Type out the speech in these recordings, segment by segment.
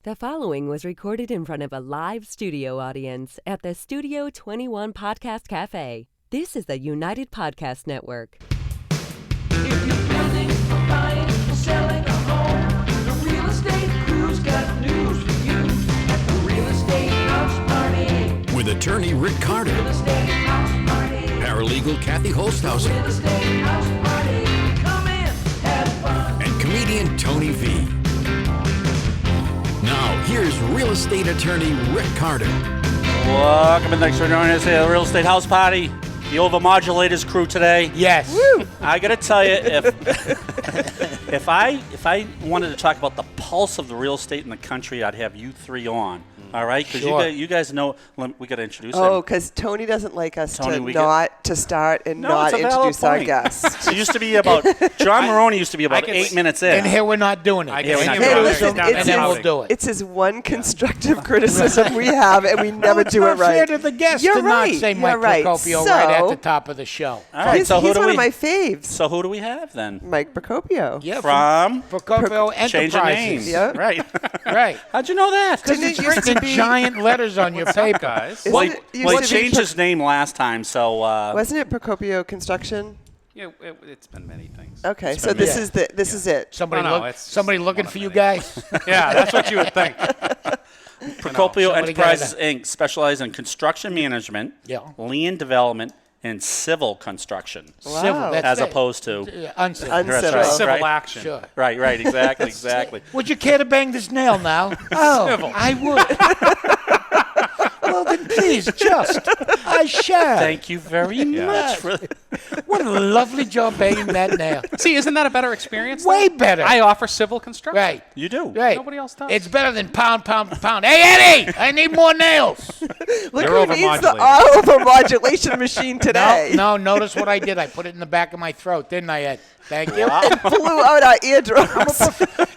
The following was recorded in front of a live studio audience at the Studio 21 Podcast Café. This is the United Podcast Network. If you're planning for buying or selling a home, the Real Estate Crew's got news for you at the Real Estate House Party. With attorney Rick Carter, Real Estate House Party. paralegal Kathy Holtshouser, Real Estate House Party. Come in, have fun. and comedian Tony V. Now, here's real estate attorney Rick Carter. Welcome to the Extraordinaire Real Estate House Party. The Overmodulators crew today. Yes. Woo! I got to tell you, if I wanted to talk about the pulse of the real estate in the country, I'd have you three on. All right, because Sure. you guys know we got to introduce him. Oh, because Tony doesn't like us Tony, to start and No, not it's a valid introduce our point. guests. It used to be about John Maroney used to be about 8 minutes in. And here we're not doing it. Here we're not Hey, doing it. listen, and then we'll do it. It's his one constructive criticism we have, and we never It's do not it right. fair to the guests You're to right. not say You're Mike right. Procopio So- right at the top of the show. All right, He's, so who he's do one we? of my faves, So who do we have then? Mike Procopio. Yeah, From Procopio change of names. Enterprises. Yeah. Right. Right. How'd you know that? Didn't it It's used to written be? giant letters on your paper. Guys. Isn't Well, it used he to be changed his name last time, so Wasn't it Procopio Construction? Yeah, it's been many things. Okay, It's so been this many. is this is it. Somebody, No, it's somebody just looking one for of you many. guys? Yeah, that's what you would think. Procopio somebody Enterprises, got Inc. specializes in construction management, Yeah. land development, and civil construction, Civil. That's as it. opposed to. Uncivil. Uncivil. Right, Civil right. action. Sure. Right, exactly. Would you care to bang this nail now? Oh, Civil. I would. Well, then please, I shall. Thank you very much. For, What a lovely job banging that nail. See, isn't that a better experience? Way though? better. I offer civil construction. Right. you do. Right. Nobody else does. It's better than pound. Hey, Eddie, I need more nails. Look They're who needs the overmodulated. overmodulation machine today. No, notice what I did. I put it in the back of my throat, didn't I, Ed? Thank you. Blew out our eardrums.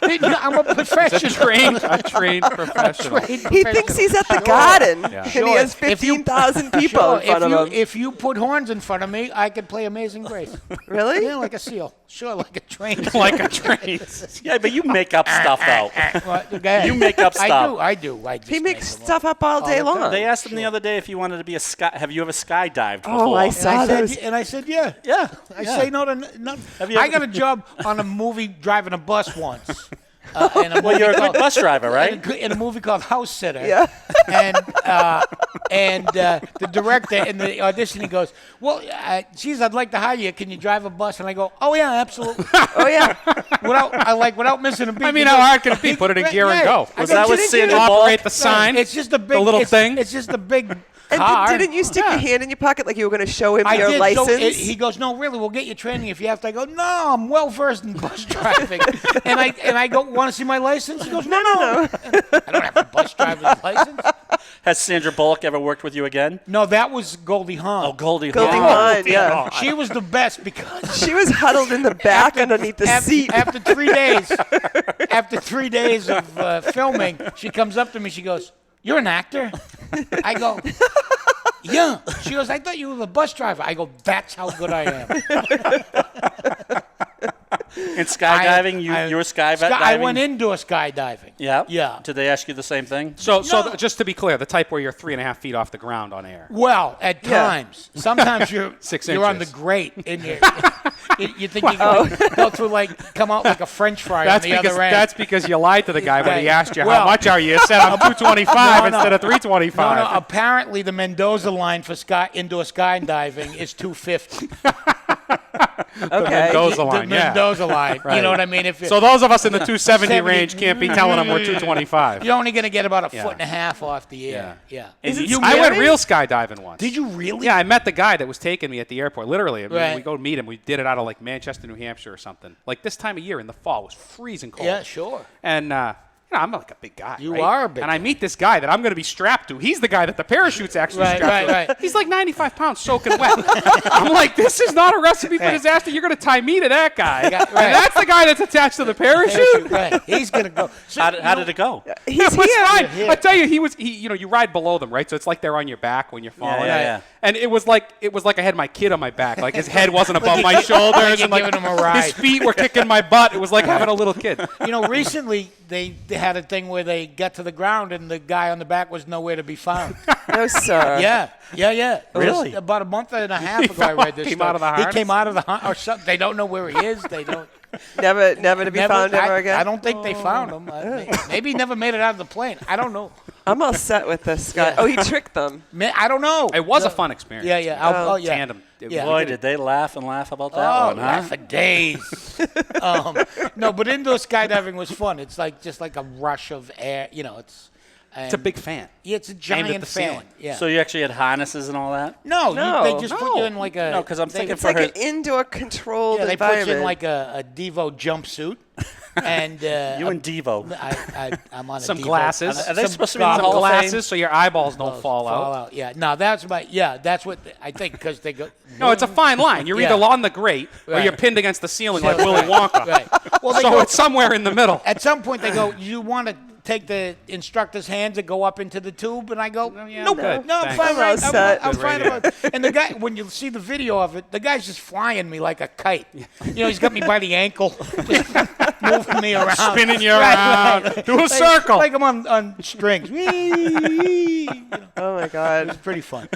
I'm a professional. a trained professional. He thinks he's at the garden, and he has If you- 15,000 people in front of him. If you put horns in front of me, I could play Amazing Grace. Really? Yeah, like a seal. Sure, like a train. Like a train. Yeah, but you make up stuff though. You make up stuff. I do. I just He makes make them up. stuff up all day the time. long. They asked him the other day if he wanted to be a sky. Have you ever skydived before? Oh, I And saw those. I said, yeah. Yeah. I say no to no. Have you I ever- got a job on a movie driving a bus once. Well, you're a good bus driver, right? In a movie called House Sitter. Yeah. And the director in the audition, he goes, well, geez, I'd like to hire you. Can you drive a bus? And I go, oh, yeah, absolutely. Oh, yeah. Without missing a beat. I mean, He how goes, hard can it be? Put it in gear and go. I Was go, that with "Didn't you Sandra just- Bullock? Operate the sign. It's just a big little thing? It's just a big And car. didn't you stick your hand in your pocket like you were going to show him your did. license? So he goes, no, really, we'll get you training if you have to. I go, no, I'm well versed in bus driving. and I go, want to see my license? He goes, no. I don't have a bus driver's license. Has Sandra Bullock ever worked with you again? No, that was Goldie Hawn. Oh, Goldie Goldie Hawn. Hawn, yeah. She was the best because She was huddled in the back underneath the seat. After 3 days of filming, she comes up to me. She goes, "You're an actor?" I go, "Yeah." She goes, "I thought you were a bus driver." I go, "That's how good I am." In skydiving, you were skydiving? I went indoor skydiving. Yeah? Yeah. Did they ask you the same thing? So No. just to be clear, the type where you're 3.5 feet off the ground on air. Well, at Yeah. times. Sometimes you're 6 you're on the inches. grate and you think you're going to go through come out like a French fry That's on the because other end. that's because you lied to the guy when he Right. asked you Well- how much are you. You said I'm 225 instead of 325. No, apparently the Mendoza line for indoor skydiving is 250. Okay. Mendoza line, The yeah. Mendoza line. You Right. know what I mean? So those of us in the 270 70 range can't be telling them we're 225. You're only going to get about a Yeah. foot and a half off the air. Yeah. Is it I went really? real skydiving once. Did you really? Yeah, I met the guy that was taking me at the airport. Literally, I mean, Right. we go meet him. We did it out of Manchester, New Hampshire, or something. Like this time of year in the fall, it was freezing cold. Yeah, sure. And I'm like a big guy. You right? are a big And I meet this guy that I'm going to be strapped to. He's the guy that the parachute's actually Right, strapped to. right. He's like 95 pounds, soaking wet. I'm like, this is not a recipe for disaster. You're going to tie me to that guy. Right. And that's the guy that's attached to the parachute. Right. He's going to go. So, How did it go? He's It was here. fine. I tell you, you ride below them, right? So it's like they're on your back when you're falling. yeah. And it was like I had my kid on my back. Like his head wasn't above my shoulders, you're and like giving him a ride. his feet were kicking my butt. It was like having a little kid. recently they had a thing where they got to the ground and the guy on the back was nowhere to be found. No, sir. Yeah. It was Really? about a month and a half ago I read this Came story. out of the He harness? came out of the harness or something. They don't know where he is. They don't. Never to be found ever again. I don't think they found him. Maybe he never made it out of the plane. I don't know. I'm all set with this guy. Yeah. Oh, he tricked them. I don't know. It was a fun experience. Yeah. Yeah. Tandem. Yeah. Boy, did they laugh and laugh about that Oh, one, huh? laugh for days. No, but indoor skydiving was fun. It's like just like a rush of air. You know, it's It's a big fan. Yeah, it's a Aimed at giant the fan. ceiling. Yeah. So you actually had harnesses and all that? No, No. they just put you in like a. No, because I'm they- thinking It's for like her. an indoor controlled Yeah, they put environment. you in like a Devo jumpsuit, and You and Devo. I'm on Some a Devo. glasses. Are they Some supposed to be in the goggles. Hall of Fame? Glasses so your eyeballs don't fall out. Yeah, no, that's that's what I think because they go. No, it's a fine line. You're Yeah. either on the grate or Right. you're pinned against the ceiling like Willy Wonka. Right. Well, they So go, it's somewhere in the middle. at some point they go. You want to take the instructor's hands and go up into the tube, and I go, yeah, nope, good. no, I'm Thanks. fine. I'm all Right, set. I'm Good fine radio. about it. And the guy, when you see the video of it, the guy's just flying me like a kite. You know, he's got me by the ankle, just moving me around, Spinning you around. Do a circle. like I'm on strings. Whee! You know, Oh my God. it's pretty fun.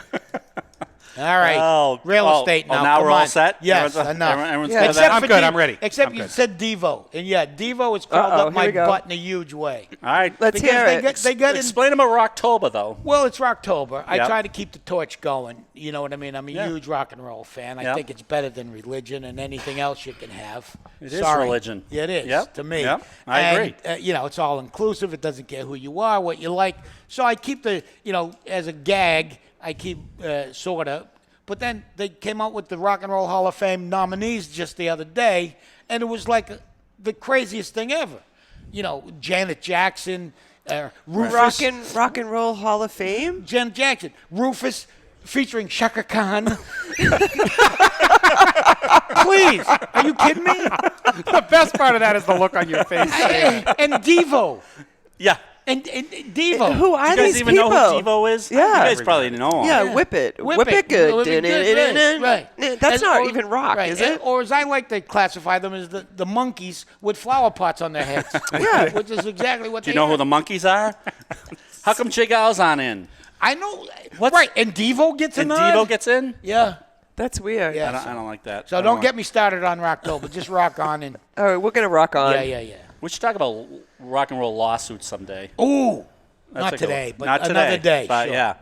All right, Oh, real oh, estate oh, now. now Come we're all on. set? Yes, Everyone's- enough. everyone's Yeah, got except that? I'm good, I'm ready. Except I'm you good. said Devo, and yeah, Devo is curled Uh-oh, up here my we go. butt in a huge way. All right. Let's Because hear it. they got in. Explain about Rocktober, though. Well, it's Rocktober. I Yep. try to keep the torch going. You know what I mean? I'm a Yeah. huge rock and roll fan. I Yep. think it's better than religion and anything else you can have. It is Sorry. religion. Yeah, it is Yep. to me. Yep. I And, agree. you know, it's all inclusive. It doesn't care who you are, what you like. So I keep the, you know, as a gag, I keep sort of. But then they came out with the Rock and Roll Hall of Fame nominees just the other day, and it was like the craziest thing ever. You know, Janet Jackson, Rufus. Rock and Roll Hall of Fame? Janet Jackson, Rufus, featuring Shaka Khan. Please, are you kidding me? The best part of that is the look on your face. And Devo. Yeah. And Devo. Who are You guys these even people? know who Devo is? Yeah. You guys probably know him. Yeah, Whip It. Whip It It. good. Whip It good, right. That's And- not or- even rock, right. is it? Or as I like to classify them as the monkeys with flower pots on their heads. Yeah. Which is exactly what Do you they know are. who the monkeys are? How come Jig Al's on in? I know. Right. And Devo gets And a nod? Devo gets in? Yeah. That's weird. Yeah. I don't like that. So don't get me started on Rocktober. Just rock on and All right, we're going to rock on. yeah. We should talk about rock and roll lawsuits someday. Ooh. That's Not a good today, one. but Not another today, day. But sure. yeah.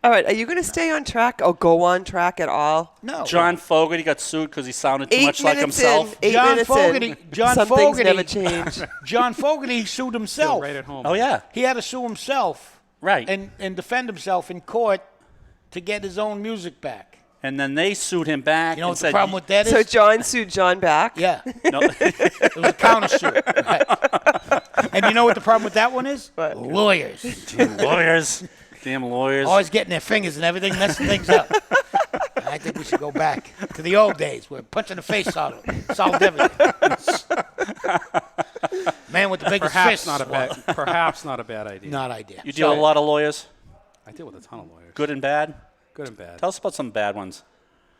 All right, are you going to stay on track or go on track at all? No. John Fogerty got sued because he sounded too 8 much like minutes himself. in. 8 John minutes Fogerty. in. John Some Fogerty. things never change. John Fogerty sued himself. Right at home. Oh, yeah. He had to sue himself. Right. And defend himself in court to get his own music back. And then they sued him back You know and what the said, problem with that is? So John sued John back? Yeah. no, It was a countersuit. Right. And you know what the problem with that one is? What? Lawyers. damn lawyers. Damn lawyers. Always getting their fingers and everything, messing things up. I think we should go back to the old days where punching the face solved everything. Man with the biggest Perhaps fists. not a bad idea. Not idea. You deal with a lot of lawyers, I deal with a ton of lawyers. good and bad? Good and bad. Tell us about some bad ones.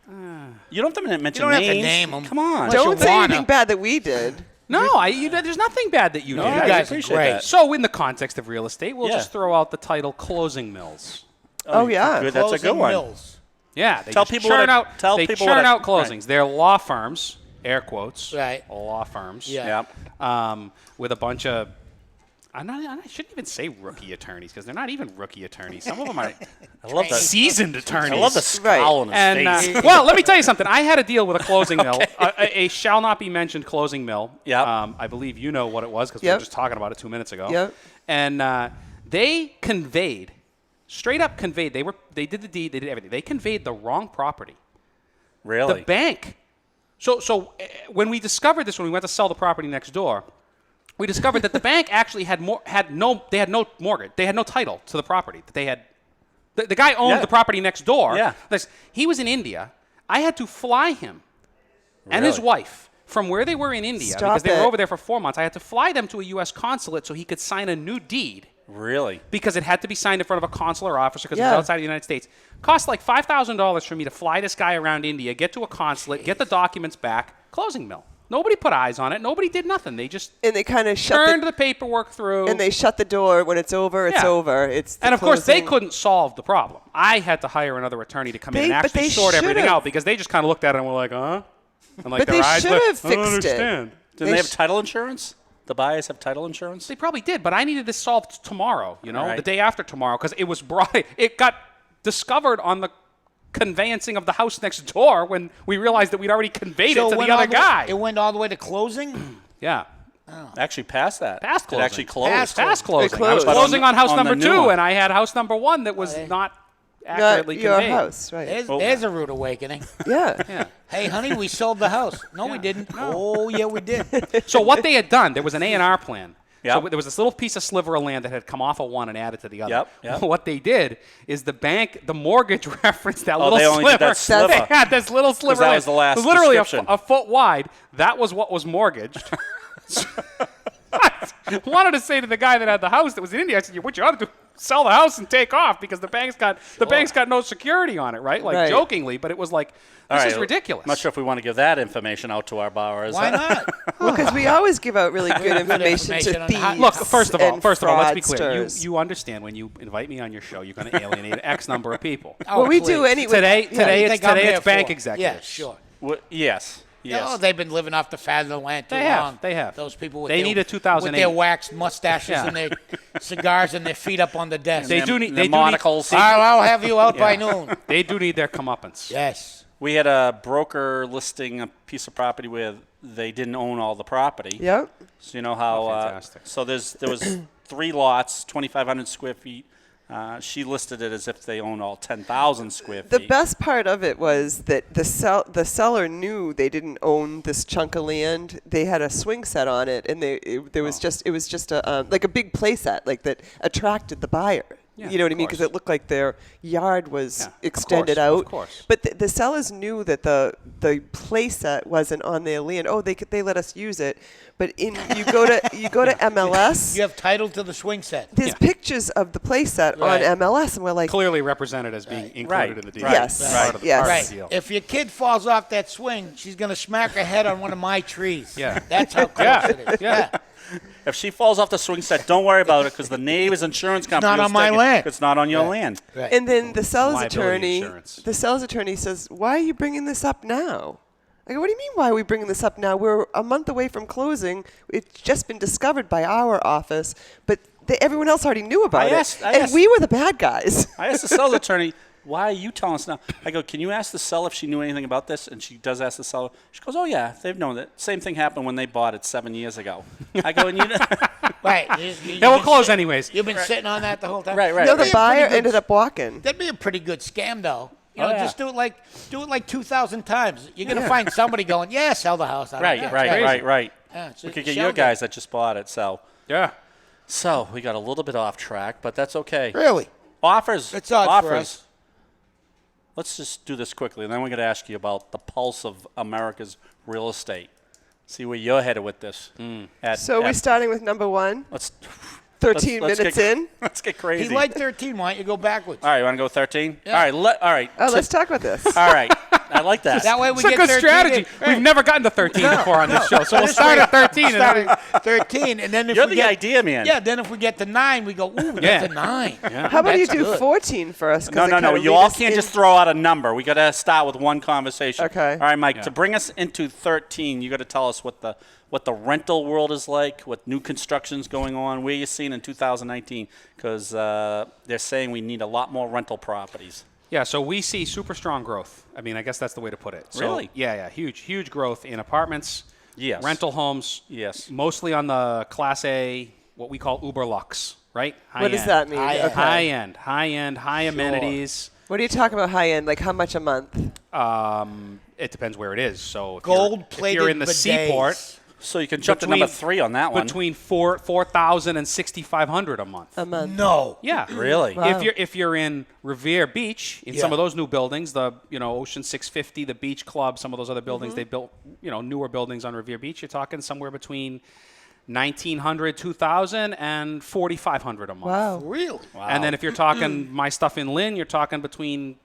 You don't have to mention You don't have to names. name 'em. Come on. Unless Don't you say wanna. anything bad that we did. No, there's nothing bad that you did. You I guys are appreciate great. that. So in the context of real estate, we'll Yeah. just throw out the title closing mills. Oh, yeah. Good, that's a good Closing one. mills. Yeah, they Tell just people churn what a- out. tell they people churn what a- out closings. right. They're law firms, air quotes. Right. Law firms. Yeah. Yep. With a bunch of. I shouldn't even say rookie attorneys because they're not even rookie attorneys. Some of them are I love that. seasoned attorneys. I love the scowl on his And face. well, let me tell you something. I had a deal with a closing mill, a shall not be mentioned closing mill. Yep. I believe you know what it was because we Yep. were just talking about it 2 minutes ago. Yep. And they conveyed, straight up conveyed. They did the deed. They did everything. They conveyed the wrong property. Really? The bank. So when we discovered this, when we went to sell the property next door, we discovered that the bank actually had no mortgage. They had no title to the property. That they had. The guy owned Yeah. the property next door. Yeah. He was in India. I had to fly him and his Really? wife from where they were in India Stop because they it. were over there for 4 months. I had to fly them to a U.S. consulate so he could sign a new deed Really? because it had to be signed in front of a consular officer because it Yeah. was outside of the United States. Cost like $5,000 for me to fly this guy around India, get to a consulate, get the documents back. Closing mill. Nobody put eyes on it. Nobody did nothing. They just And they kind of turned the paperwork through. and they shut the door. When it's over, it's Yeah. over. It's the And of course, they closing. couldn't solve the problem. I had to hire another attorney to come in and But actually they sort everything should've. out because they just kind of looked at it and were like, huh? And like But their they eyes should went, have I don't fixed it. understand. Didn't they have title insurance? The buyers have title insurance? They probably did, but I needed this solved tomorrow, you know, Right. the day after tomorrow, because it was brought. It got discovered on the conveyancing of the house next door when we realized that we'd already conveyed it to the other guy. It went all the way to closing? Yeah. Actually, past that. Past closing. It actually closed. Past closing. It I was closed. closing on house on the number new 2, one. and I had house number 1 that was not accurately Not your conveyed. house, right? There's a rude awakening. Yeah. Yeah. Hey, honey, we sold the house. No, we didn't. Oh, yeah, we did. So what they had done, there was an A&R plan. Yep. So there was this little piece of sliver of land that had come off of one and added to the other. Yep. What they did is the mortgage referenced that Oh, little they only sliver. did that sliver. They had this little sliver. that land. was the last It was literally description. a foot wide. That was what was mortgaged. I wanted to say to the guy that had the house that was in India, I said, what you ought to do, sell the house and take off because the bank's got no security on it, right? Like Right. jokingly, but it was like, All this right, is ridiculous. I'm not sure if we want to give that information out to our borrowers. Why not? Well, because we always give out really good information information to on thieves. how- Look, first of all, let's be clear. fraudsters. You understand when you invite me on your show, you're going to alienate X number of people. Oh, Well, we please. do anyway. Today You think I'm it's here bank for? executives. Yeah, sure. Yes. Yes. Oh, they've been living off the fat of the land too They have, long. they have. Those people with They their, need a 2008. with their waxed mustaches Yeah. and their cigars and their feet up on the desk. They Them- do need. them They do need. monocles. I'll have you out by noon. They do need their comeuppance. Yes. We had a broker listing a piece of property where they didn't own all the property. Yep. So you know how. Oh, fantastic. So there was 3 lots, 2,500 square feet. She listed it as if they own all 10,000 square feet. The best part of it was that the seller knew they didn't own this chunk of land. They had a swing set on it, and it was just a like a big play set, like that attracted the buyer. Yeah, You know what I of mean? Because course. it looked like their yard was Yeah, of extended course, out. of course. But the sellers knew that the play set wasn't on their land. Oh, they let us use it. But you go to MLS. You have title to the swing set. There's pictures of the play set Right. on MLS, and we're like, Clearly represented as being included Right. in the deal. Right. Yes. It's part of the- Yes. part of Right. the deal. If your kid falls off that swing, she's going to smack her head on one of my trees. Yeah. That's how close Yeah. it is. Yeah. If she falls off the swing set, don't worry about it because the neighbor's insurance company. not will on my take it. land. It's not on your land. Right. and then the seller's Liability insurance. attorney says, "Why are you bringing this up now?" I go, "What do you mean? Why are we bringing this up now? We're a month away from closing. It's just been discovered by our office, but everyone else already knew about it, I and asked- we were the bad guys." I asked the seller's attorney, why are you telling us now? I go, can you ask the seller if she knew anything about this? And she does ask the seller. She goes, oh, yeah, they've known it. Same thing happened when they bought it 7 years ago. I go, and you know. Right. Yeah, we'll close anyways. You've been sitting on that the whole time. Right. No, That'd the be a buyer pretty good- ended up walking. That'd be a pretty good scam, though. You Oh, know, yeah. just do it like 2,000 times. You're gonna find somebody going, "Yeah, sell the house." I don't Right. care." Yeah, it's We a could get shell your game. guys that just bought it. So we got a little bit off track, but that's okay. Really? Offers. It's odd offers. for us. Let's just do this quickly, and then we're going to ask you about the pulse of America's real estate. See where you're headed with this. So we're starting with number one. Let's 13 let's minutes get, in. Let's get He crazy. liked 13. Why don't you go backwards? All right, you want to go 13? Yeah. All right. Oh, let's talk about this. All right. I like that. That way we It's a get good 13 strategy. in. Right. We've never gotten to 13 before on this show, so we'll This start way- at 13. And Start then at 13, and then if You're we the get, idea man. Yeah, then if we get to 9, we go, ooh, Yeah. that's a 9. How about you That's do good. 14 for us? 'cause No. it kinda You lead all us can't in- just throw out a number. We got to start with one conversation. Okay. All right, Mike. To bring us into 13, you got to tell us what the rental world is like, what new construction's going on, where you're seeing in 2019, because they're saying we need a lot more rental properties. Yeah, so we see super strong growth. I mean, I guess that's the way to put it. So, Really? Yeah, huge growth in apartments, Yes. rental homes, Yes. mostly on the Class A, what we call Uber Lux, right? What does that mean? High-end. Okay. High end, high amenities. What are you talking about high end? Like how much a month? It depends where it is. So if Gold-plated you're in the bidets. seaport, So you can jump to number 3 on that one. between 4,000 and 6,500 a month. A month. No. Yeah, Really? Wow. If you're in Revere Beach, in some Yeah. of those new buildings, the Ocean 650, the Beach Club, some of those other buildings they built, newer buildings on Revere Beach, you're talking somewhere between 1,900, 2,000, and 4,500 a month. Wow. Really? And then if you're talking my stuff in Lynn, you're talking between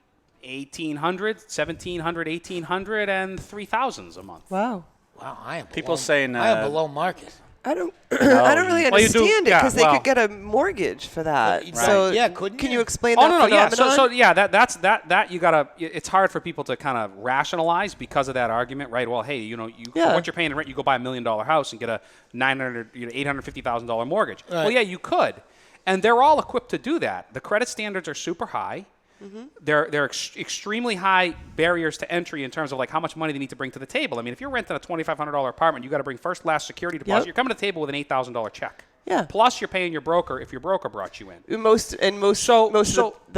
1,800, 1,700, 1,800, and 3,000s a month. Wow. Wow, I am. People below, saying, I am below market. I don't really Well, you do- understand it yeah, because they well- could get a mortgage for that. Right. So Yeah, couldn't can you? you explain Oh that no, yeah. phenomenon? So yeah, that you gotta. It's hard for people to kind of rationalize because of that argument, right? Well, hey, you Yeah. for what you're paying in rent, you go buy $1 million house and get a $850,000 mortgage. Right. Well, yeah, you could, and they're all equipped to do that. The credit standards are super high. Mm-hmm. They're extremely high barriers to entry in terms of like how much money they need to bring to the table. I mean, if you're renting a $2,500 apartment, you got to bring first, last security deposit. Yep. You're coming to the table with an $8,000 check. Yeah. Plus, you're paying your broker if your broker brought you in. most of them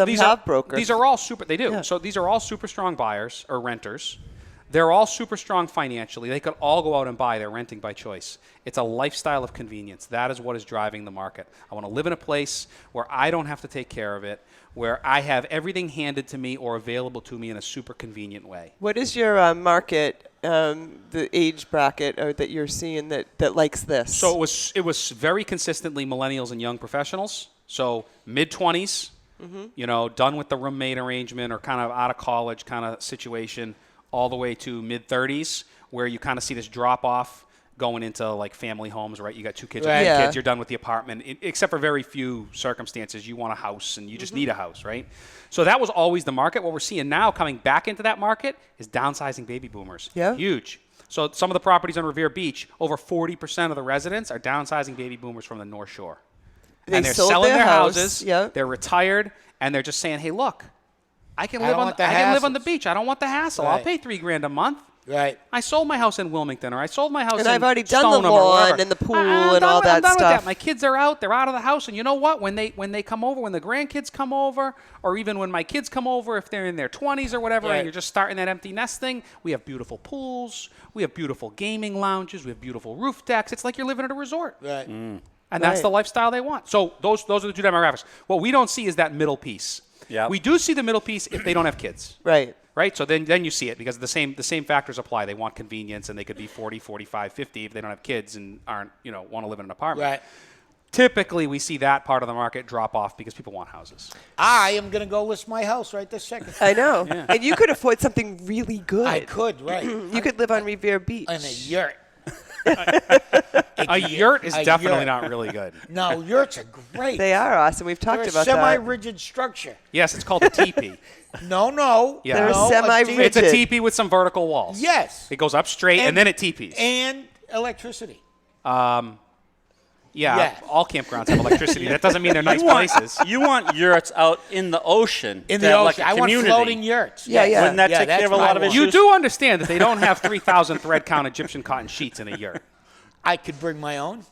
these have are, brokers. These are all super. They do. Yeah. So these are all super strong buyers or renters. They're all super strong financially. They could all go out and buy. They're renting by choice. It's a lifestyle of convenience. That is what is driving the market. I want to live in a place where I don't have to take care of it, where I have everything handed to me or available to me in a super convenient way. What is your market, the age bracket that you're seeing that likes this? So it was very consistently millennials and young professionals. So mid-20s, done with the roommate arrangement or kind of out of college kind of situation, all the way to mid-30s, where you kind of see this drop-off going into like family homes, right? You got 2 kids or 3 Right. Yeah. kids, you're done with the apartment. Except for very few circumstances, you want a house and you just need a house, right? So that was always the market. What we're seeing now coming back into that market is downsizing baby boomers. Yeah. Huge. So some of the properties on Revere Beach, over 40% of the residents are downsizing baby boomers from the North Shore. And they're sold selling their their house, houses. yeah. They're retired, and they're just saying, "Hey, look, I can I live don't on want the I can live on the hassles." beach. I don't want the hassle. I'll Right. pay $3,000 a month. Right. I sold my house in Wilmington, or I sold my house And in I've already done the Stoneham or lawn wherever. and the pool I'm and done all with- that I'm done with stuff. My kids are out. They're out of the house, and you know what? When they come over, when the grandkids come over, or even when my kids come over, if they're in their 20s or whatever, Right. and you're just starting that empty nest thing, we have beautiful pools, we have beautiful gaming lounges, we have beautiful roof decks. It's like you're living at a resort. Right. And that's Right. the lifestyle they want. So those are the two demographics. What we don't see is that middle piece. Yeah. We do see the middle piece if they don't have kids. right. Right? So then you see it because the same factors apply. They want convenience, and they could be 40, 45, 50 if they don't have kids and aren't, want to live in an apartment. Right. Typically, we see that part of the market drop off because people want houses. I am going to go list my house right this second. I know. And you could afford something really good. I could, right. You could live on Revere Beach. In a yurt. A yurt is A definitely yurt. not really good. No, yurts are great. They are awesome. We've talked They're a about that. semi-rigid structure. Yes, it's called a teepee. No. Yeah. They're no, a semi-rigid. It's a teepee with some vertical walls. Yes. It goes up straight, and then it teepees. And electricity. Yeah, Yes. all campgrounds have electricity. That doesn't mean they're nice places. You want yurts out in the ocean. In to the have, ocean. like a I want community. floating yurts. Yeah, yeah. Wouldn't that take that's care of a what lot of I want. issues? You do understand that they don't have 3,000 thread count Egyptian cotton sheets in a yurt. I could bring my own.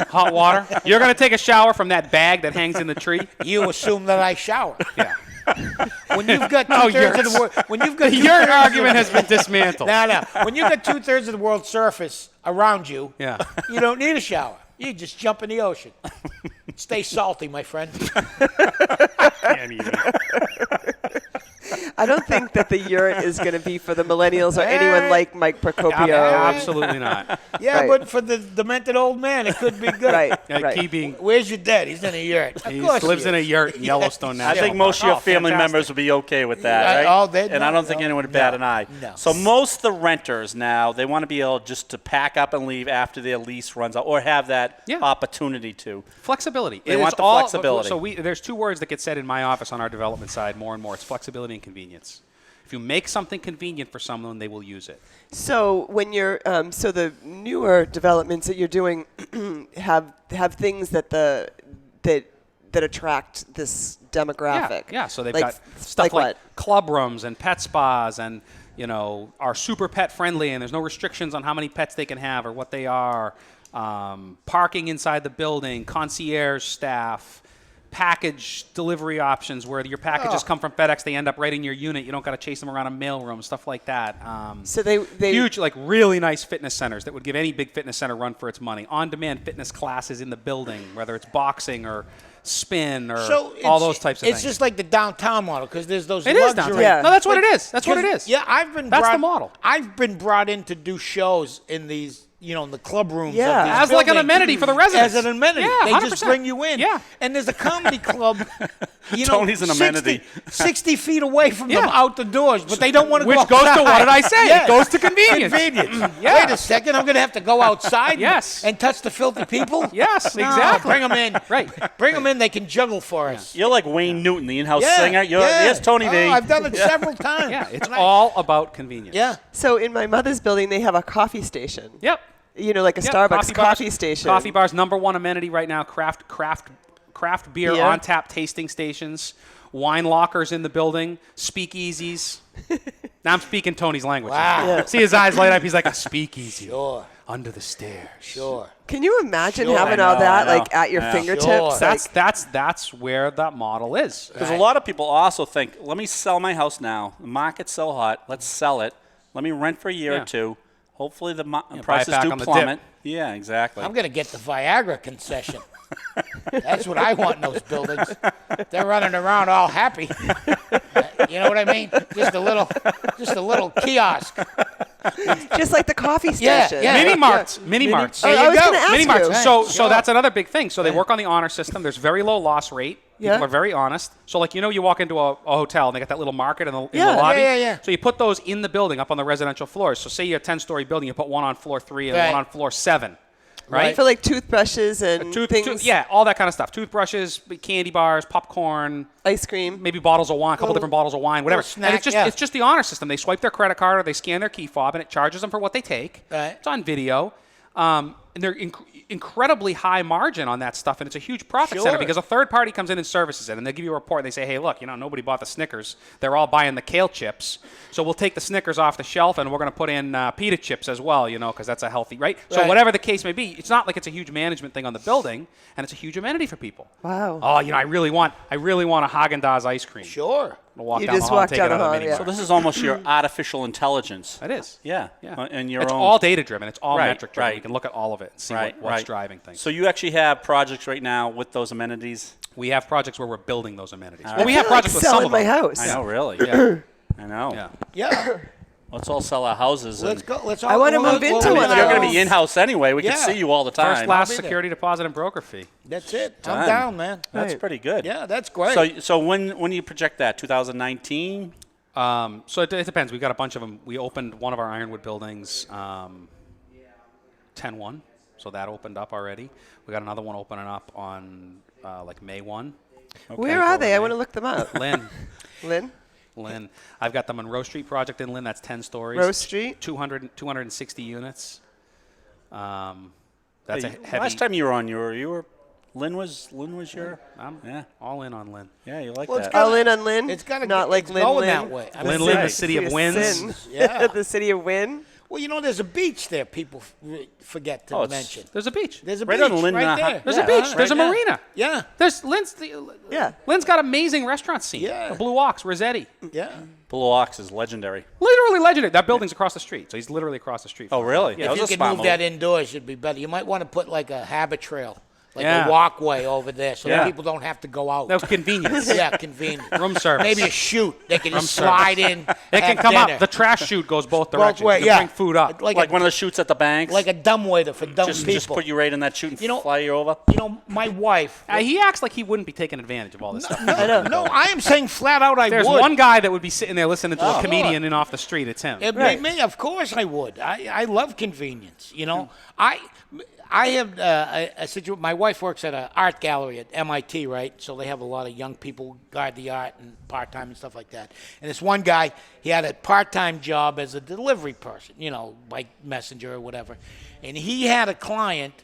Hot water. You're going to take a shower from that bag that hangs in the tree? You assume that I shower. Yeah. When you've got Oh, two-thirds of yurts. the world, when you've got Your argument has been dismantled. No. When you've got 2/3 of the world's surface around you, Yeah. you don't need a shower. You just jump in the ocean. Stay salty, my friend. Can't even. I don't think that the yurt is going to be for the millennials or anyone like Mike Procopio. Absolutely not. Yeah, Right. but for the demented old man, it could be good. Right, Yeah, right. Key being, Where's your dad? He's in a yurt. Of he course lives he in a is. yurt in Yellowstone I National think most of Park. your family fantastic. members would be okay with that, Yeah, right? oh, they'd and I not- don't think no, anyone would bat no, an eye. no. So most of the renters now, they want to be able just to pack up and leave after their lease runs out, or have that Yeah. opportunity to. Flexibility. They It want is the all- flexibility. So there's two words that get said in my office on our development side more and more. It's flexibility and convenience. If you make something convenient for someone, they will use it. So when you're so the newer developments that you're doing have things that that attract this demographic. Yeah. So they've Like- got stuff like what? club rooms and pet spas and are super pet friendly, and there's no restrictions on how many pets they can have or what they are. Parking inside the building, concierge staff, package delivery options where your packages come from FedEx, they end up right in your unit. You don't got to chase them around a mailroom, stuff like that. So they Huge, like really nice fitness centers that would give any big fitness center run for its money. On-demand fitness classes in the building, whether it's boxing or spin or all those types of things. It's just like the downtown model because there's those It is luxury. downtown. Yeah. No, that's what it is. That's what it is. Yeah, That's the model. I've been brought in to do shows in these, in the club rooms. Yeah. of these As like an buildings. amente for the residents. As an amenity. Yeah, they just 100%. bring you in. Yeah. And there's a comedy club Tony's an amenity. 60 feet away from them out the doors, but they don't want to go Which goes to, outside. what did I say? Yes. It goes to convenience. Yeah. Wait a second, I'm going to have to go outside and touch the filthy people? Yes, No, exactly. bring them in. Right. Bring them in, they can juggle for us. You're like Wayne Newton, the in-house singer. Here's Tony V. I've done it several times. Yeah, it's all about convenience. Yeah. So in my mother's building, they have a coffee station. Yep. Like a Yep, Starbucks coffee bars, station. Coffee bars, number one amenity right now. Craft beer Yeah. on tap tasting stations, wine lockers in the building, speakeasies. Now I'm speaking Tony's language. Wow. Yeah. See his eyes light up. He's like a speakeasy. Sure. Under the stairs. Sure. Can you imagine Sure. having I all know, that I know. like at your Yeah. fingertips? Sure. That's where that model is. Because a lot of people also think, let me sell my house now. The market's so hot. Let's sell it. Let me rent for a year Yeah. or two. Hopefully the buy it prices back do on the plummet. dip. Yeah, exactly. I'm going to get the Viagra concession. That's what I want in those buildings. They're running around all happy. You know what I mean? Just a little kiosk. Just like the coffee Yeah, station. yeah. Mini marts. Mini marts. Oh, There I you was go. going to ask Mini you. marts. So Sure. that's another big thing. So they work on the honor system. There's very low loss rate. People Yeah. are very honest. So you walk into a hotel and they got that little market in the Yeah. lobby. Yeah. So you put those in the building up on the residential floors. So say you're a 10-story building, you put one on floor 3 and Right. one on floor 7. Right? For like toothbrushes and things. Yeah, all that kind of stuff. Toothbrushes, candy bars, popcorn, Ice cream. maybe bottles of wine, a couple different bottles of wine, whatever. little And snack, it's just the honor system. They swipe their credit card or they scan their key fob and it charges them for what they take. Right. It's on video. And they're incredibly high margin on that stuff, and it's a huge profit center Sure. because a third party comes in and services it, and they give you a report. And they say, hey, look, nobody bought the Snickers. They're all buying the kale chips. So we'll take the Snickers off the shelf, and we're going to put in pita chips as well, because that's a healthy, right? So Right. whatever the case may be, it's not like it's a huge management thing on the building, and it's a huge amenity for people. Wow. Oh, I really want a Haagen-Dazs ice cream. Sure. I'll walk You down just the hall and walk take down it out the of hall, the mini yeah. So bar. this is almost your artificial intelligence. It is. Yeah. Yeah. And your It's own. all data driven. It's all Right, metric driven. right. You can look at all of it and see Right, what's right. driving things. So you actually have projects right now with those amenities? We have projects where we're building those amenities. All Well, we I have feel like projects with some selling of my them. house. I know, really. Yeah. I know. Yeah. Yeah. Let's all sell our houses. Let's and go. Let's I wanna we'll- move we'll- into we'll- one of You're going to those. be in-house anyway. We Yeah. can see you all the time. First, last, be there. security deposit, and broker fee. That's it. I'm Done. down, man. That's Right. pretty good. Yeah, that's great. So when do you project that? 2019? So it depends. We've got a bunch of them. We opened one of our Ironwood buildings 10-1. So that opened up already. We got another one opening up on like May 1. Where are they? I want to look them up. Lynn. Lynn? I've got the Monroe Street project in Lynn. That's 10 stories. Rose Street? 260 units. That's a Hey, heavy. Last time you were on, you were Lynn was your. I'm Yeah. all in on Lynn. Yeah, you like Well, it's that. got- All in on Lynn? It's gotta Not go- like it's Lynn going Lynn. that way. I mean, Lynn, the right. city of winds. Sin. Yeah. The city of Wynn? Well, there's a beach there. People forget to Oh, it's- mention. There's a beach. There's a Right beach on Lynn, right there. There's Yeah. a beach. Right There's a there. marina. Yeah. There's Yeah. Lynn's got amazing restaurant scene. Yeah. The Blue Ox, Rossetti. Yeah. Blue Ox is legendary. Literally legendary. That building's across the street. So he's literally across the street. Oh, from really? Yeah. That If was you a could smart move that indoors, it'd be better. You might want to put like a habit trail, like Yeah. a walkway over there, so Yeah. that people don't have to go out. That was convenience. Yeah, convenient. Room service. Maybe a chute. They can just service. slide in. It can have come dinner. up. The trash chute goes both directions. way, You can yeah. bring food up. Like, Like a, one of the shoots at the banks. like a dumbwaiter for dumb just people. put you right in that chute and You know- fly you over. My wife. He acts like he wouldn't be taking advantage of all this stuff. No, I am saying flat out I There's would. one guy that would be sitting there listening to a Oh. comedian in off the street. It's him. It made me, of course I would. I love convenience. I have a situation. My wife works at an art gallery at MIT, right? So they have a lot of young people guard the art and part-time and stuff like that. And this one guy, he had a part-time job as a delivery person, by messenger or whatever. And he had a client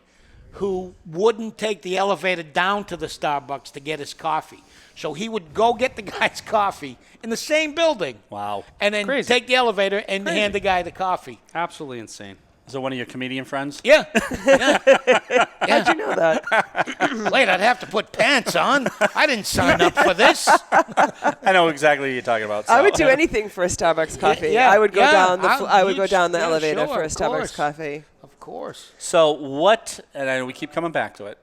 who wouldn't take the elevator down to the Starbucks to get his coffee. So he would go get the guy's coffee in the same building. Wow. And then Crazy. take the elevator and hand the guy the coffee. Absolutely insane. Is it one of your comedian friends? Yeah. Yeah. How'd you know that? Wait, I'd have to put pants on. I didn't sign up for this. I know exactly what you're talking about. I so- would do anything for a Starbucks coffee. yeah, I would go yeah, down I would you go down the yeah, elevator sure, for a of Starbucks course. coffee. Of course. So what? And I know we keep coming back to it.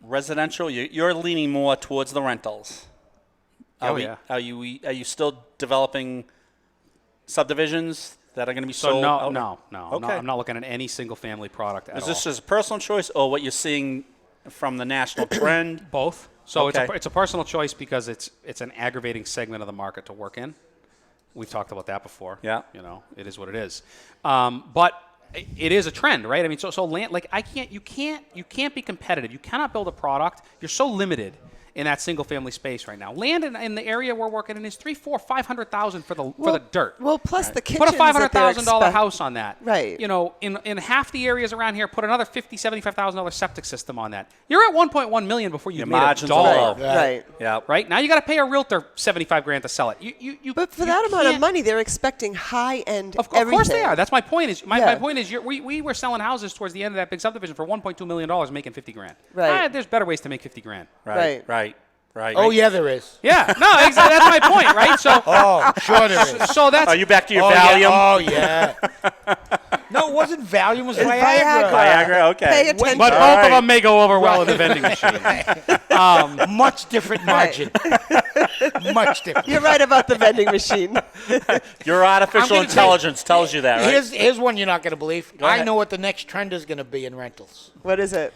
Residential. You're leaning more towards the rentals. Oh, yeah. Are you still developing subdivisions that are going to be So sold? no. Okay. I'm not looking at any single family product at Is all. this just a personal choice, or what you're seeing from the national trend? Both. So Okay. it's a personal choice because it's an aggravating segment of the market to work in. We've talked about that before. Yeah. It is what it is. But it is a trend, right? I mean, so land, like you can't be competitive. You cannot build a product. You're so limited in that single family space right now. Land in the area we're working in is $300,000-$500,000 for the dirt. Well, plus the kitchens Put a $500,000 that house on that. Right. In half the areas around here, put another $50,000-$75,000 septic system on that. You're at $1.1 million before you've made a margins are dollar. low. Right. Yeah. Right now, you got to pay a realtor $75,000 to sell it. But for you that amount of can't- money, they're expecting high-end Of everything. course they are. That's my point. My Yeah. point is, we were selling houses towards the end of that big subdivision for $1.2 million, making $50,000. Right. There's better ways to make $50,000. Right. Oh, yeah, there is. Yeah. No, exactly. That's my point, right? So. Oh, sure there is. So that's. Are you back to your Oh, Valium? yeah. Oh, yeah. No, it wasn't Valium. It was It's Viagra. Viagra, okay. Pay attention. But All both right. of them may go over well in the vending machine. Much different margin. Much different. You're right about the vending machine. Your artificial I'm gonna tell you- intelligence tells you that, right? Here's one you're not going to believe. Go I ahead. know what the next trend is going to be in rentals. What is it?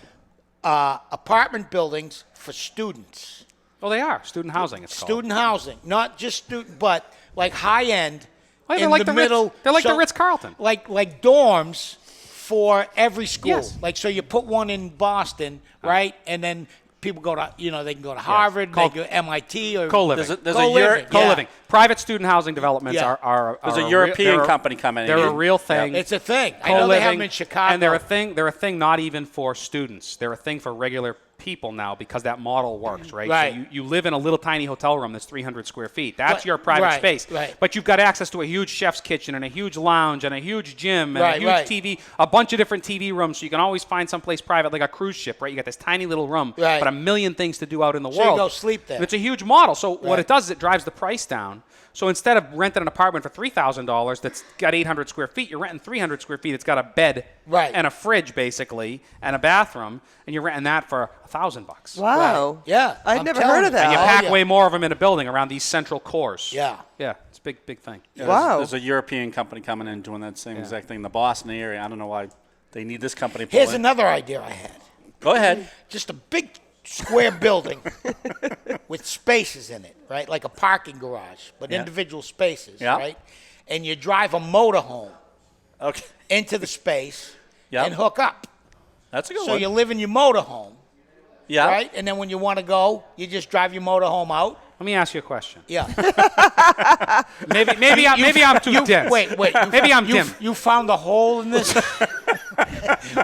Apartment buildings for students. Well, they are student housing. It's called. Student housing, not just student, but like high end. Well, they're in like the the Ritz- middle. they're like the Ritz-Carlton. Like dorms for every school. Yes. Like so, you put one in Boston, right, and then people go to they can go to Harvard, they Called go to MIT or Co-living. There's a Co-living, yurt- yeah. Co-living. Private student housing developments Yeah. are There's a real- European they're company coming in. They're a real thing. It's a thing. I know they have them Co-living, in Chicago. and they're a thing not even for students. They're a thing for regular people now because that model works, right? Right. So you live in a little tiny hotel room that's 300 square feet. That's Right, your private right, space. right. But you've got access to a huge chef's kitchen and a huge lounge and a huge gym and Right, a huge right. TV, a bunch of different TV rooms, so you can always find someplace private, like a cruise ship, right? You got this tiny little room, Right. but a million things to do out in the So you world. go sleep there. And it's a huge model. So what Right. it does is it drives the price down. So instead of renting an apartment for $3,000 that's got 800 square feet, you're renting 300 square feet. It's got a bed Right. and a fridge, basically, and a bathroom, and you're renting that for $1,000. Wow. Right. Yeah, I'd I'm never telling heard you. of that. And you Oh, pack yeah. way more of them in a building around these central cores. Yeah. Yeah, it's a big thing. Yeah, Wow. There's a European company coming in doing that same exact thing in the Boston area. I don't know why they need this company. Here's pulling. another idea I had. Go ahead. Just a big square building with spaces in it, right? Like a parking garage, but Yeah. individual spaces, Yeah. right? And you drive a motorhome Okay. into the space Yeah. and hook up. That's a good So one. you live in your motorhome, Yeah. right? And then when you want to go, you just drive your motorhome out. Let me ask you a question. Yeah. Maybe I'm too dense. Wait. Maybe I'm dim. You found a hole in this?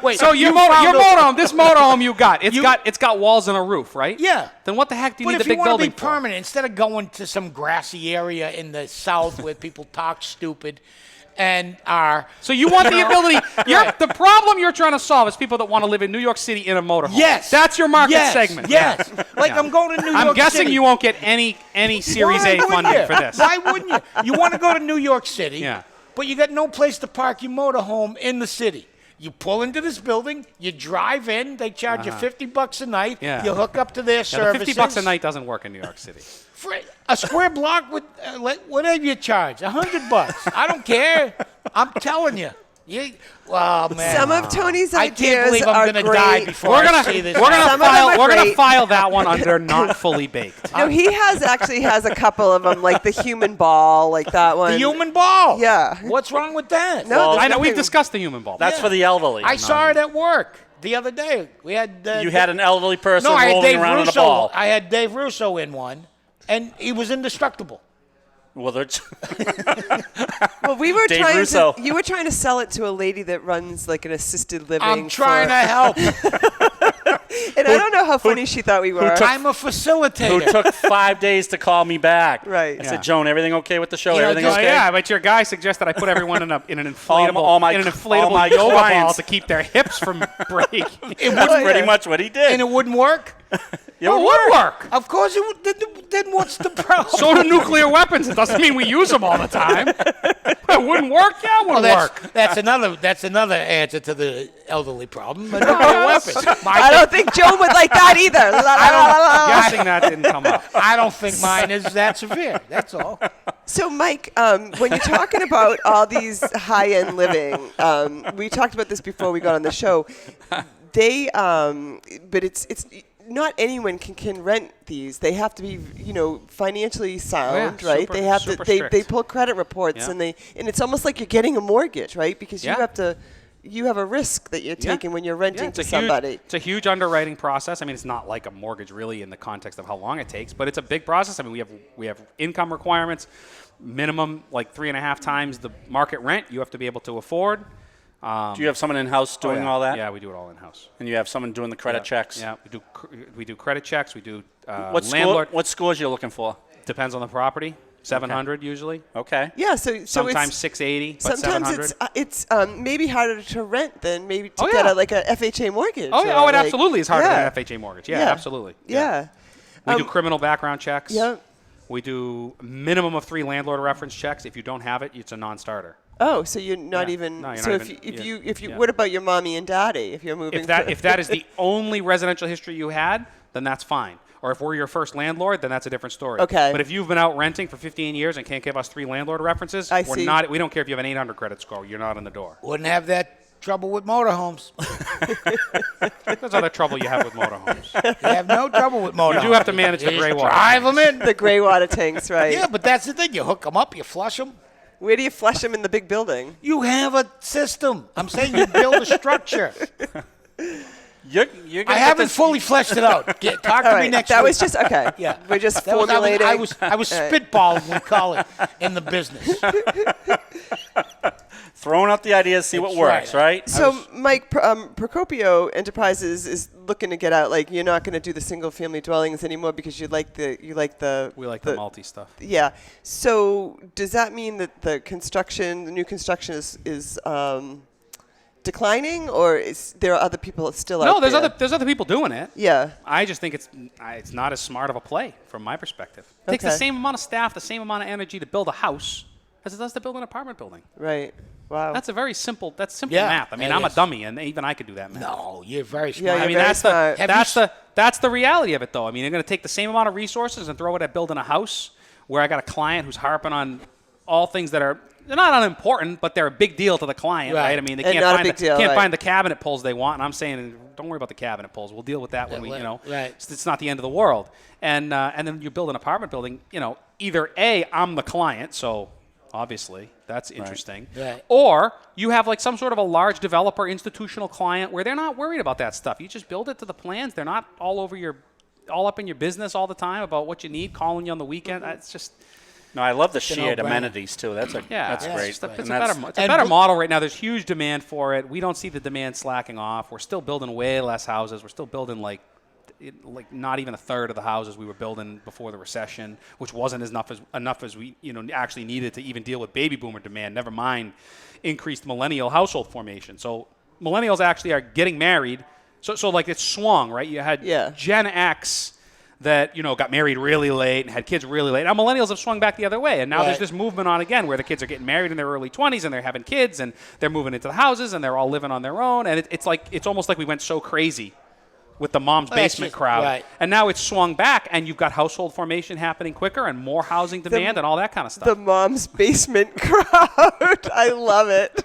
Wait. So your motorhome, this motorhome you got, it's got walls and a roof, right? Yeah. Then what the heck do you But need if the you big want to building be for? permanent, instead of going to some grassy area in the south where people talk stupid and are So you want the ability. Right. The problem you're trying to solve is people that want to live in New York City in a motorhome. Yes. That's your market Yes. segment. Yes. Like Yeah. I'm going to New York I'm guessing City. you won't get any Series Why A wouldn't funding you? for this. Why wouldn't you? You want to go to New York City, Yeah. but you got no place to park your motorhome in the city. You pull into this building, you drive in, they charge you $50 a night, Yeah. you hook up to their Yeah, services. the $50 a night doesn't work in New York City. For a square block with whatever you charge, $100. I don't care. I'm telling you. Oh man. Some of Tony's I can't ideas believe are I'm gonna die great. before We're I gonna see this. Some of them are great. file that one under not fully baked. No, he actually has a couple of them, like the human ball, like that one. The human ball. Yeah. What's wrong with that? No, Well, there's I know we've nothing- discussed the human ball. That's for the elderly. I saw it at work the other day. We had You had an elderly person no, I had rolling Dave around in a Russo. ball. I had Dave Russo in one, and he was indestructible. Well, they're Well, we were Dave trying Russo. to. You were trying to sell it to a lady that runs like an assisted living. I'm trying to help. And I don't know how funny she thought we were. I'm a facilitator. who took 5 days to call me back. Right. I Yeah. said, Joan, everything okay with the show? You know, Everything just- okay? Yeah, but your guy suggested I put everyone in an inflatable, all my yoga ball clients. to keep their hips from breaking. That's pretty much what he did. and it wouldn't work. It Well, it would work. Of course, then what's the problem? So do nuclear weapons. It doesn't mean we use them all the time. It wouldn't work. Yeah, it wouldn't work. That's another answer to the elderly problem. But nuclear weapons. I don't think Joan would like that either. La, la, la, la, la. Guessing that didn't come up. I don't think mine is that severe. That's all. So, Mike, when you're talking about all these high-end living, we talked about this before we got on the show. they, but it's not anyone can rent these. They have to be, financially sound, right? super- they have super to. They strict. pull credit reports, Yeah. and it's almost like you're getting a mortgage, right? Because Yeah. you have a risk that you're taking when you're renting it's to a somebody. It's a huge underwriting process. I mean, it's not like a mortgage really in the context of how long it takes, but it's a big process. I mean, we have income requirements, minimum like 3.5 times the market rent you have to be able to afford. Do you have someone in-house doing all that? Yeah, we do it all in-house. And you have someone doing the credit checks? Yeah, we do credit checks. We do What landlord. What scores you looking for? Depends on the property. 700 usually. Okay. Yeah, so Sometimes it's, 680, but sometimes 700. it's maybe harder to rent than maybe to Oh, get yeah. like a FHA mortgage. Oh, yeah. or Oh, it like- absolutely is harder yeah. than an FHA mortgage. Yeah, Yeah. absolutely. Yeah. We do criminal background checks. Yeah. We do a minimum of 3 landlord reference checks. If you don't have it, it's a non-starter. Oh, so you're not Yeah. even. No, you're so not if even- you yeah. what about your mommy and daddy if you're moving? If that is the only residential history you had, then that's fine. Or if we're your first landlord, then that's a different story. Okay. But if you've been out renting for 15 years and can't give us 3 landlord references, I we're see. not. We don't care if you have an 800 credit score. You're not in the door. Wouldn't have that trouble with motorhomes. There's other trouble you have with motorhomes. You have no trouble with motorhomes. You do have to manage the You gray just water. drive them in. the gray water tanks, right? Yeah, but that's the thing. You hook them up, you flush them. Where do you flush them in the big building? You have a system. I'm saying you build a structure. You're I gonna get haven't this- fully fleshed it out. Talk to All me right, next that week. was just okay. Yeah. We're just That was- formulating. I was All right. spitballing, we call it, in the business. throwing out the ideas, see what That's works, right. right? So Mike Procopio Enterprises is looking to get out. Like you're not going to do the single-family dwellings anymore because you like the We like the multi stuff. Yeah. So does that mean that the new construction is declining, or is there other people still out No, there? there's other people doing it. Yeah. I just think it's not as smart of a play from my perspective. It takes the Okay. same amount of staff, the same amount of energy to build a house as it does to build an apartment building. Right. Wow. That's simple Yeah, math. I mean, it I'm a is. dummy, and even I could do that math. No, you're very Yeah, smart. I you're mean, very smart. that's the reality of it, though. I mean, they're going to take the same amount of resources and throw it at building a house where I got a client who's harping on all things that are they're not unimportant, but they're a big deal to the client, right? Right. I mean, they And can't not a find big deal, can't right. find the cabinet pulls they want, and I'm saying, don't worry about the cabinet pulls. We'll deal with that when we, right. it's not the end of the world. And then you build an apartment building, either A, I'm the client, so obviously that's interesting. Right. Or you have like some sort of a large developer institutional client where they're not worried about that stuff. You just build it to the plans. They're not all up in your business all the time about what you need, calling you on the weekend. It's just No, I love the a shared no-brainer. amenities too. That's that's great. It's a And that's- better model right now. There's huge demand for it. We don't see the demand slacking off. We're still building way less houses. We're still building like not even a third of the houses we were building before the recession, which wasn't enough as we actually needed to even deal with baby boomer demand. Never mind increased millennial household formation. So millennials actually are getting married. So like it's swung, right? You had Gen X that got married really late and had kids really late. Now millennials have swung back the other way, and now there's this movement on again where the kids are getting married in their early 20s and they're having kids and they're moving into the houses and they're all living on their own. And it's almost like we went so crazy with the mom's basement crowd, right. and now it's swung back, and you've got household formation happening quicker and more housing demand and all that kind of stuff. The mom's basement crowd. I love it.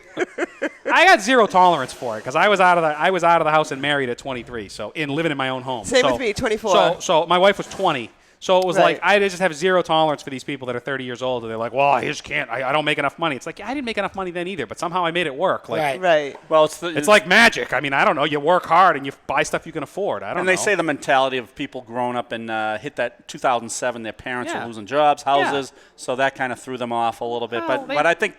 I got zero tolerance for it because I was out of the house and married at 23, so living in my own home. Same with me, 24. So my wife was 20. So it was Right. like I just have zero tolerance for these people that are 30 years old and they're like, well, I just can't. I don't make enough money. It's like I didn't make enough money then either, but somehow I made it work. Like, Right. Right. Well, It's like magic. I mean, I don't know. You work hard and you buy stuff you can afford. I don't know. And they say the mentality of people growing up and hit that 2007, their parents Yeah. were losing jobs, houses, so that kind of threw them off a little bit. But I think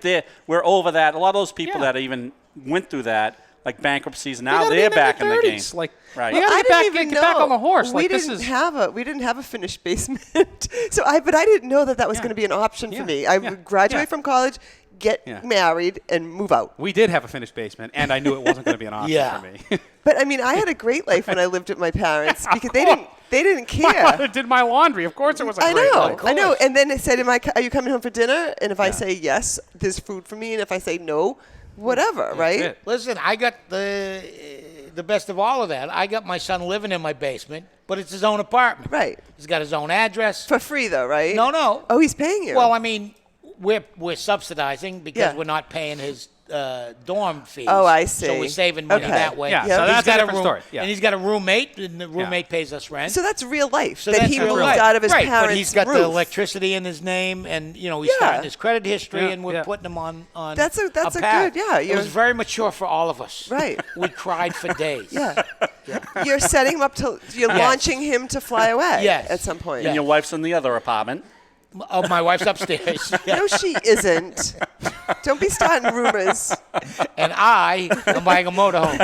we're over that. A lot of those people Yeah. that even went through that, like bankruptcies, You now gotta be they're in their back in the game. 30s. Like, Right. you gotta I get back, didn't even get back know. on the horse. We Like, didn't this is. have a finished basement. But I didn't know that was Yeah. going to be an option Yeah. for me. I Yeah. would graduate Yeah. from college, get Yeah. married, and move out. We did have a finished basement, and I knew it wasn't going to be an option Yeah. for me. But I mean, I had a great life when I lived with my parents because they didn't My care. mother did my laundry. Of course, it was a I great know, life. I know. And then it said, "Are you coming home for dinner?" And if I say yes, there's food for me. And if I say no, whatever, right? it. Listen, I got the best of all of that. I got my son living in my basement, but it's his own apartment. Right. He's got his own address. For free, though, right? No. Oh, he's paying you. Well, I mean, we're subsidizing because Yeah. we're not paying his dorm fees. Oh, I see. So we're saving money Okay. that way. Yeah, so He's that's a got different room, story. Yeah. And he's got a roommate, and the roommate pays us rent. So that's real life. So that that's he real moved life. out of his right, parents' but he's got roof. the electricity in his name, and he's Yeah. starting his credit history, Yeah, and we're yeah. putting him on. That's a path. good, yeah, It you're- was very mature for all of us. Right. We cried for days. Yeah. You're setting him up to. You're Yes. launching him to fly away. Yes. At some point. Yeah. And your wife's in the other apartment. Oh, my wife's upstairs. No, she isn't. Don't be starting rumors. And I am buying a motorhome.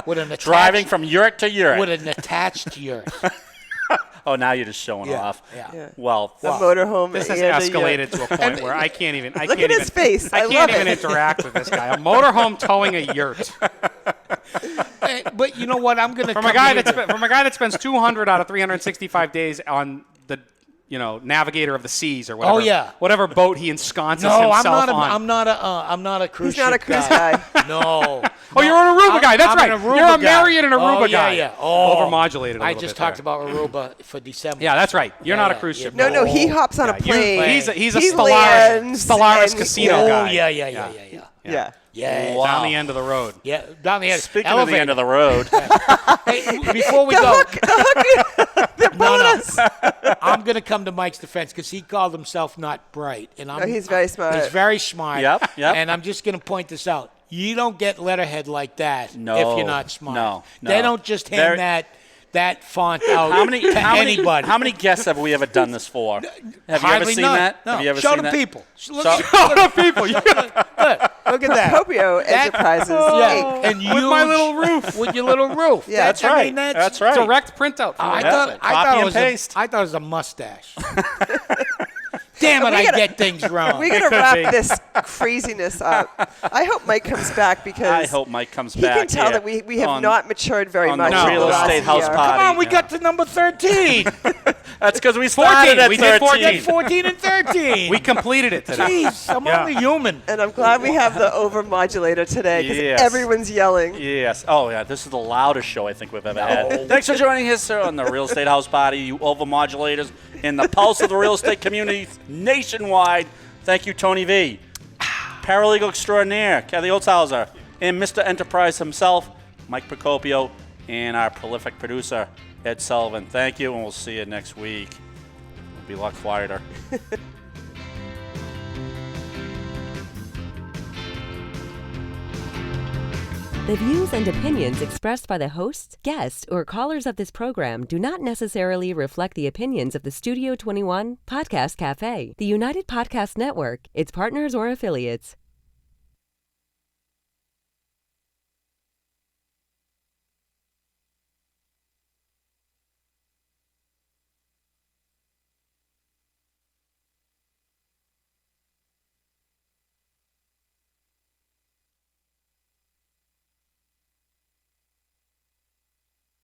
With an attached, Driving from yurt to yurt. with an attached yurt. Oh, now you're just showing Yeah, off. yeah. Well, The motorhome. This has and a escalated yurt. to a point where I can't even. I Look can't at his even, face. I I love can't even it. interact with this guy. A motorhome towing a yurt But you know what? I'm going to from a guy that spends 200 out of 365 days on the navigator of the seas or whatever. Oh, yeah. Whatever boat he ensconces No, himself on. I'm not a cruise He's not a ship cruise guy. No. Oh, you're an Aruba guy. That's I'm right. an Aruba You're a guy. Marriott and Aruba Oh, guy. yeah. Oh. Overmodulated a I little just bit talked there. about Aruba for December. Yeah, that's right. You're not a yeah, cruise yeah. ship No, guy. no, he hops on a Yeah, plane. he's a He Stellaris lands and- casino Oh, guy. yeah. Yeah. Yeah. Down the end of the road. Yeah, down the end. speaking of the end of the road, Hey, before we go, The bonus. I'm going to come to Mike's defense because he called himself not bright, and I'm. he's very smart. He's very smart. Yep. And I'm just going to point this out. You don't get letterhead like that No, if you're not smart. no. They don't just hand that font out to anybody. How many guests have we ever done this for? Have you ever Hardly seen none. that? No. Have you ever Show seen the that? people. Look, So- show the people. Look at that. Procopio Enterprises. Yeah, Inc. and With my huge- little roof. With your little roof. Yeah. That's right. That's right. Direct printout. From I the thought, website. I Copy thought it and was paste. I thought it was a mustache. Damn it! We I gotta- get things wrong. We're going to could wrap be. this craziness up. I hope Mike comes back because I hope Mike comes he back. can tell here that we have on- not matured very on much the in real the last estate house year. party. Come on, we got to number 13. That's because we started 14. at We did 13. 14. 14 and 13. We completed it today. Jeez, I'm Yeah. only human. And I'm glad we have the overmodulator today because Yes. everyone's yelling. Yes. Oh, yeah. This is the loudest show I think we've ever had. Thanks for joining us sir, on the Real Estate House Party, you overmodulators in the pulse of the real estate community nationwide. Thank you, Tony V. Paralegal Extraordinaire, Kathy Holtshouser, and Mr. Enterprise himself, Mike Procopio, and our prolific producer, Ed Sullivan. Thank you, and we'll see you next week. It'll be a lot quieter. The views and opinions expressed by the hosts, guests, or callers of this program do not necessarily reflect the opinions of the Studio 21 Podcast Café, the United Podcast Network, its partners, or affiliates.